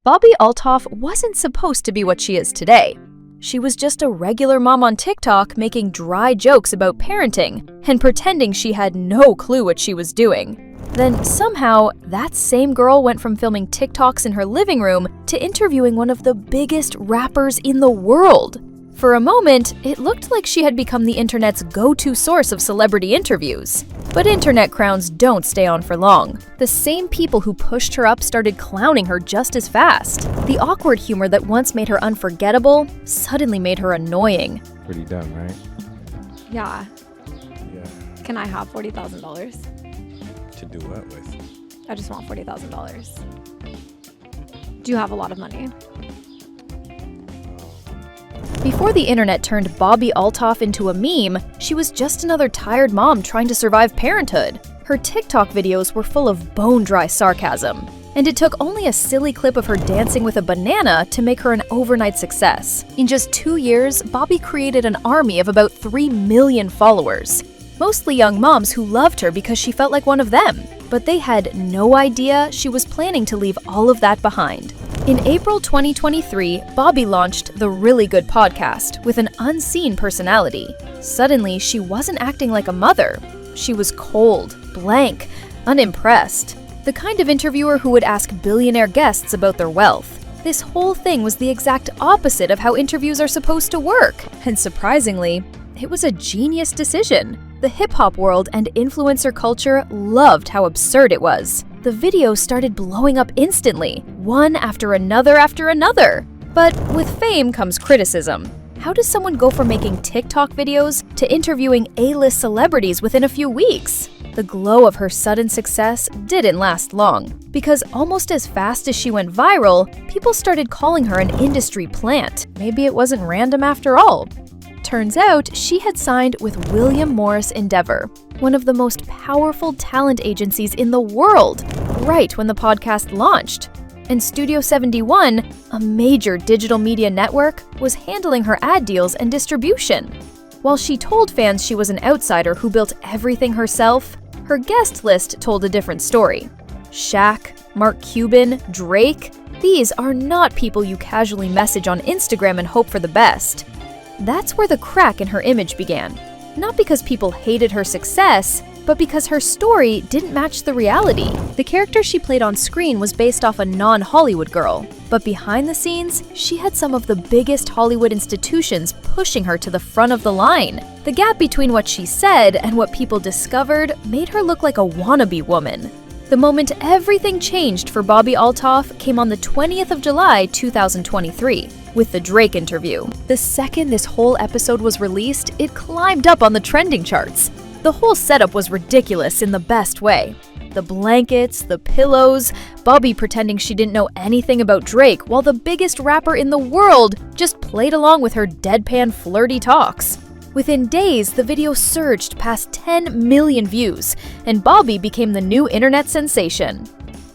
Bobbi Althoff wasn't supposed to be what she is today. She was just a regular mom on TikTok making dry jokes about parenting and pretending she had no clue what she was doing. Then somehow, that same girl went from filming TikToks in her living room to interviewing one of the biggest rappers in the world. For a moment, it looked like she had become the internet's go-to source of celebrity interviews. But internet crowns don't stay on for long. The same people who pushed her up started clowning her just as fast. The awkward humor that once made her unforgettable suddenly made her annoying. Pretty dumb, right? Yeah. Yeah. Can I have $40,000? To do what with? I just want $40,000. Do you have a lot of money? Before the internet turned Bobbi Althoff into a meme, she was just another tired mom trying to survive parenthood. Her TikTok videos were full of bone-dry sarcasm, and it took only a silly clip of her dancing with a banana to make her an overnight success. In just 2 years, Bobbi created an army of about 3 million followers, mostly young moms who loved her because she felt like one of them. But they had no idea she was planning to leave all of that behind. In April 2023, Bobbi launched the Really Good podcast with an unseen personality. Suddenly, she wasn't acting like a mother. She was cold, blank, unimpressed. The kind of interviewer who would ask billionaire guests about their wealth. This whole thing was the exact opposite of how interviews are supposed to work. And surprisingly, it was a genius decision. The hip-hop world and influencer culture loved how absurd it was. The videos started blowing up instantly, one after another. But with fame comes criticism. How does someone go from making TikTok videos to interviewing A-list celebrities within a few weeks? The glow of her sudden success didn't last long, because almost as fast as she went viral, people started calling her an industry plant. Maybe it wasn't random after all. Turns out, she had signed with William Morris Endeavor, one of the most powerful talent agencies in the world, right when the podcast launched. And Studio 71, a major digital media network, was handling her ad deals and distribution. While she told fans she was an outsider who built everything herself, her guest list told a different story. Shaq, Mark Cuban, Drake, these are not people you casually message on Instagram and hope for the best. That's where the crack in her image began. Not because people hated her success, but because her story didn't match the reality. The character she played on screen was based off a non-Hollywood girl, but behind the scenes, she had some of the biggest Hollywood institutions pushing her to the front of the line. The gap between what she said and what people discovered made her look like a wannabe woman. The moment everything changed for Bobbi Althoff came on the 20th of July, 2023, with the Drake interview. The second this whole episode was released, it climbed up on the trending charts. The whole setup was ridiculous in the best way. The blankets, the pillows, Bobbi pretending she didn't know anything about Drake while the biggest rapper in the world just played along with her deadpan flirty talks. Within days, the video surged past 10 million views, and Bobbi became the new internet sensation.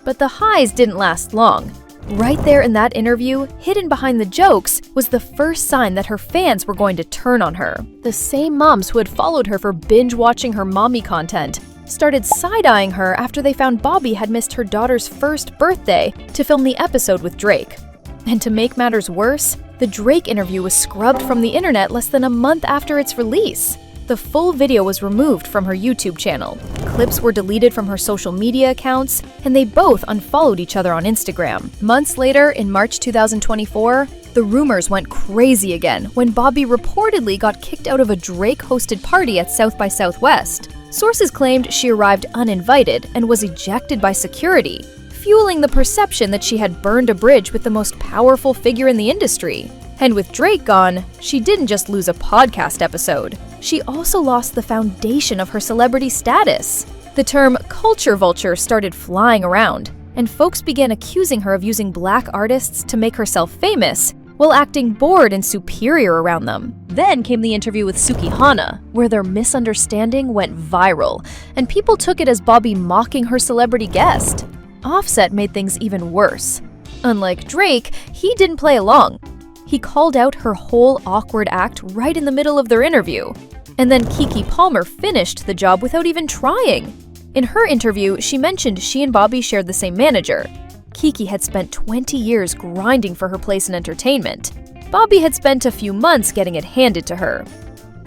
But the highs didn't last long. Right there in that interview, hidden behind the jokes, was the first sign that her fans were going to turn on her. The same moms who had followed her for binge-watching her mommy content started side-eyeing her after they found Bobbi had missed her daughter's first birthday to film the episode with Drake. And to make matters worse, the Drake interview was scrubbed from the internet less than a month after its release. The full video was removed from her YouTube channel. Clips were deleted from her social media accounts, and they both unfollowed each other on Instagram. Months later, in March 2024, the rumors went crazy again when Bobbi reportedly got kicked out of a Drake-hosted party at South by Southwest. Sources claimed she arrived uninvited and was ejected by security, fueling the perception that she had burned a bridge with the most powerful figure in the industry. And with Drake gone, she didn't just lose a podcast episode. She also lost the foundation of her celebrity status. The term culture vulture started flying around, and folks began accusing her of using black artists to make herself famous, while acting bored and superior around them. Then came the interview with Sukihana, where their misunderstanding went viral, and people took it as Bobbi mocking her celebrity guest. Offset made things even worse. Unlike Drake, he didn't play along. He called out her whole awkward act right in the middle of their interview. And then Keke Palmer finished the job without even trying. In her interview, she mentioned she and Bobbi shared the same manager. Kiki had spent 20 years grinding for her place in entertainment. Bobbi had spent a few months getting it handed to her.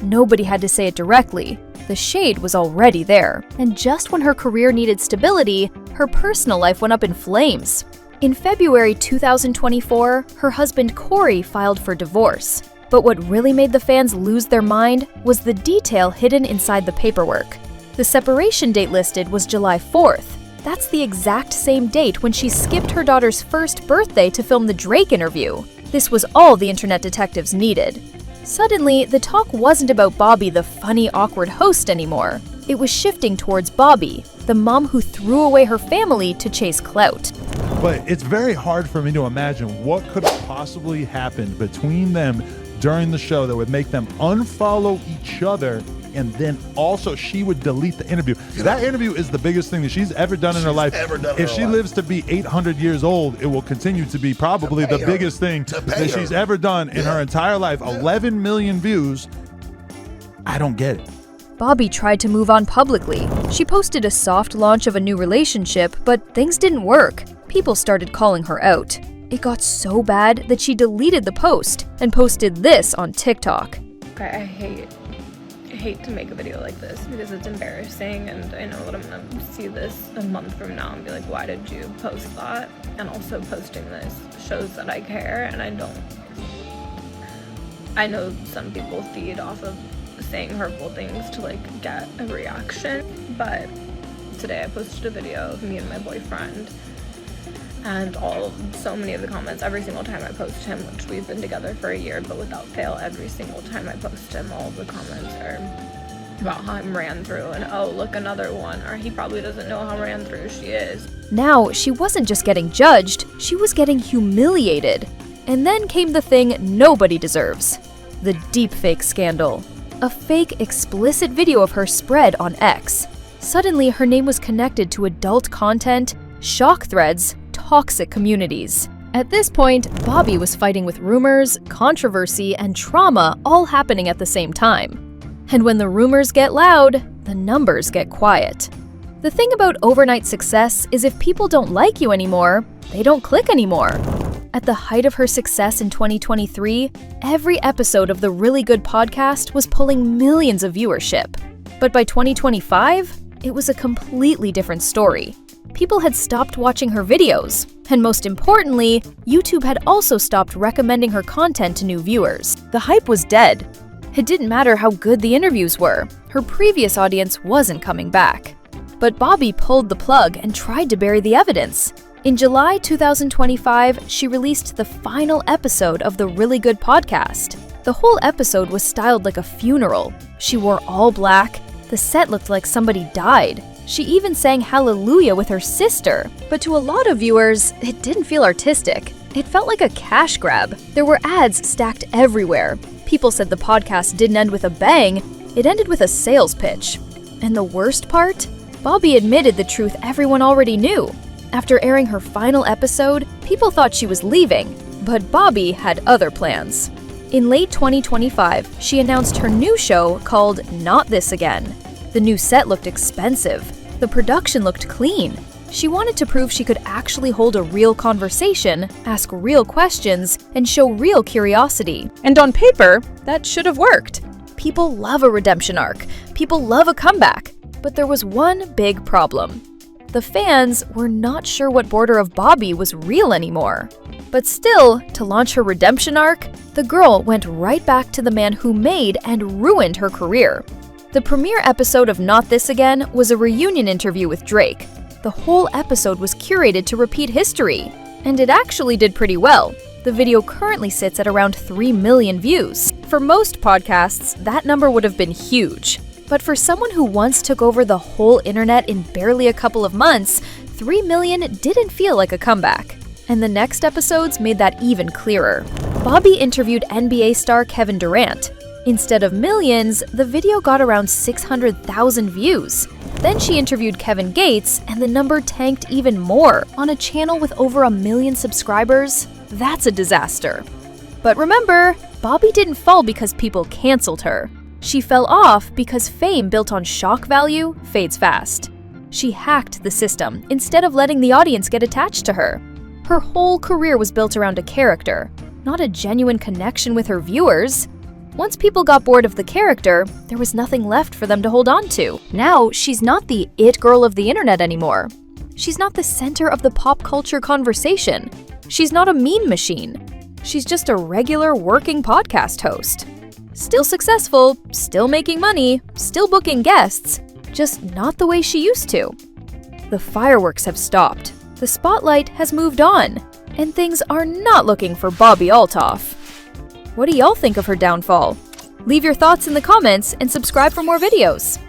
Nobody had to say it directly. The shade was already there, and just when her career needed stability, her personal life went up in flames. In February 2024, her husband Corey filed for divorce. But what really made the fans lose their mind was the detail hidden inside the paperwork. The separation date listed was July 4th. That's the exact same date when she skipped her daughter's first birthday to film the Drake interview. This was all the internet detectives needed. Suddenly, the talk wasn't about Bobbi, the funny, awkward host, anymore. It was shifting towards Bobbi, the mom who threw away her family to chase clout. But it's very hard for me to imagine what could have possibly happened between them during the show that would make them unfollow each other, and then also she would delete the interview. That interview is the biggest thing that she's ever done in her life. If she lives to be 800 years old, it will continue to be probably the biggest thing that she's ever done in her entire life. 11 million views. I don't get it. Bobbi tried to move on publicly. She posted a soft launch of a new relationship, but things didn't work. People started calling her out. It got so bad that she deleted the post and posted this on TikTok. I hate to make a video like this because it's embarrassing, and I know that I'm gonna see this a month from now and be like, why did you post that? And also posting this shows that I care, and I know some people feed off of saying hurtful things to like get a reaction, but today I posted a video of me and my boyfriend, and so many of the comments every single time I post him, which we've been together for a year, but without fail, every single time I post him, all the comments are about how I'm ran through, and oh, look, another one, or he probably doesn't know how ran through she is. Now, she wasn't just getting judged, she was getting humiliated. And then came the thing nobody deserves: the deepfake scandal. A fake, explicit video of her spread on X. Suddenly, her name was connected to adult content, shock threads, toxic communities. At this point, Bobbi was fighting with rumors, controversy, and trauma all happening at the same time. And when the rumors get loud, the numbers get quiet. The thing about overnight success is if people don't like you anymore, they don't click anymore. At the height of her success in 2023, every episode of the Really Good podcast was pulling millions of viewership. But by 2025, it was a completely different story. People had stopped watching her videos, and most importantly, YouTube had also stopped recommending her content to new viewers. The hype was dead. It didn't matter how good the interviews were, her previous audience wasn't coming back. But Bobbi pulled the plug and tried to bury the evidence. In July 2025, she released the final episode of the Really Good podcast. The whole episode was styled like a funeral. She wore all black, the set looked like somebody died. She even sang Hallelujah with her sister. But to a lot of viewers, it didn't feel artistic. It felt like a cash grab. There were ads stacked everywhere. People said the podcast didn't end with a bang, it ended with a sales pitch. And the worst part? Bobbi admitted the truth everyone already knew. After airing her final episode, people thought she was leaving, but Bobbi had other plans. In late 2025, she announced her new show called Not This Again. The new set looked expensive. The production looked clean. She wanted to prove she could actually hold a real conversation, ask real questions, and show real curiosity. And on paper, that should have worked. People love a redemption arc. People love a comeback. But there was one big problem. The fans were not sure what border of Bobbi was real anymore. But still, to launch her redemption arc, the girl went right back to the man who made and ruined her career. The premiere episode of Not This Again was a reunion interview with Drake. The whole episode was curated to repeat history, and it actually did pretty well. The video currently sits at around 3 million views. For most podcasts, that number would have been huge. But for someone who once took over the whole internet in barely a couple of months, 3 million didn't feel like a comeback. And the next episodes made that even clearer. Bobbi interviewed NBA star Kevin Durant. Instead of millions, the video got around 600,000 views. Then she interviewed Kevin Gates, and the number tanked even more. On a channel with over 1 million subscribers, that's a disaster. But remember, Bobbi didn't fall because people canceled her. She fell off because fame built on shock value fades fast. She hacked the system instead of letting the audience get attached to her. Her whole career was built around a character, not a genuine connection with her viewers. Once people got bored of the character, there was nothing left for them to hold on to. Now, she's not the it girl of the internet anymore. She's not the center of the pop culture conversation. She's not a meme machine. She's just a regular working podcast host. Still successful, still making money, still booking guests, just not the way she used to. The fireworks have stopped, the spotlight has moved on, and things are not looking for Bobbi Althoff. What do y'all think of her downfall? Leave your thoughts in the comments and subscribe for more videos.